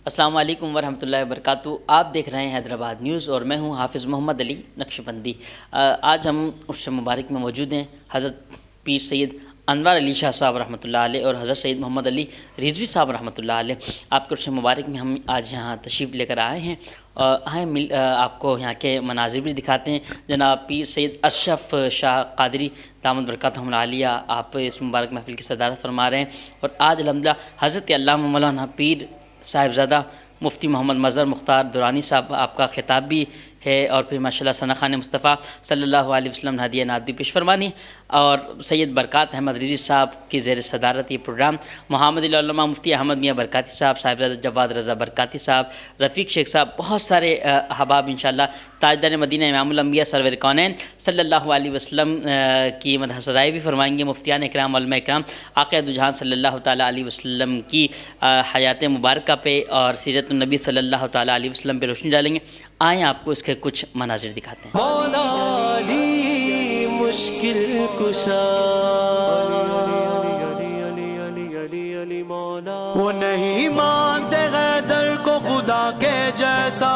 السلام علیکم ورحمۃ اللہ وبرکاتہ۔ آپ دیکھ رہے ہیں حیدرآباد نیوز اور میں ہوں حافظ محمد علی نقشبندی۔ آج ہم عرس مبارک میں موجود ہیں۔ حضرت پیر سید انوار علی شاہ صاحب رحمۃ اللہ علیہ اور حضرت سید محمد علی رضوی صاحب رحمۃ اللہ علیہ، آپ کے عرس مبارک میں ہم آج یہاں تشریف لے کر آئے ہیں۔ آپ کو یہاں کے مناظر بھی دکھاتے ہیں۔ جناب پیر سید اشرف شاہ قادری دامت برکاتہم العالیہ آپ اس مبارک محفل کی صدارت فرما رہے ہیں، اور آج الحمدللہ حضرت علامہ مولانا پیر صاحبزادہ مفتی محمد مظہر مختار درانی صاحب آپ کا خطاب بھی ہے، اور پھر ماشاءاللہ ثنا خان مصطفیٰ صلی اللہ علیہ وسلم نے ہدیہ نعت بھی پیش فرمانی، اور سید برکات احمد رضوی صاحب کی زیر صدارت یہ پروگرام محمد العلماء مفتی احمد میاں برکاتی صاحب، صاحبزادہ جواد رضا برکاتی صاحب، رفیق شیخ صاحب، بہت سارے احباب انشاءاللہ تاجدار مدینہ امام الانبیاء سرور کونین صلی اللہ علیہ وسلم کی مدح سرائی بھی فرمائیں گے۔ مفتیان اکرام، علماء اکرام آقا دو جہان صلی اللہ تعالیٰ علیہ وسلم کی حیات مبارکہ پہ اور سیرت النبی صلی اللہ تعالیٰ علیہ وسلم پہ روشنی ڈالیں گے۔ آئیں آپ کو اس کے کچھ مناظر دکھاتے ہیں۔ مولا علی مشکل کشا، وہ نہیں مانتے غیدر کو خدا کے جیسا،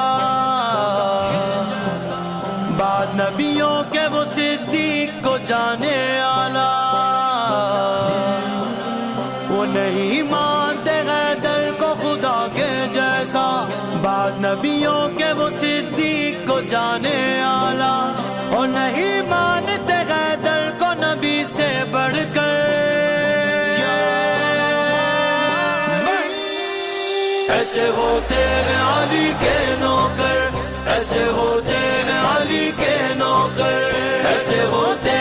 بعد نبیوں کے وہ صدیق کو جانے آلہ، وہ نہیں مانتے غیدر کو خدا کے جیسا، بعد نبیوں کے وہ صدیق کو جانے آلہ، اور نہیں مانتے غیدر کو نبی سے بڑھ کر، بس ایسے ہوتے ہیں علی کے نوکر، ایسے ہوتے ہیں علی کے نوکر، ایسے ہوتے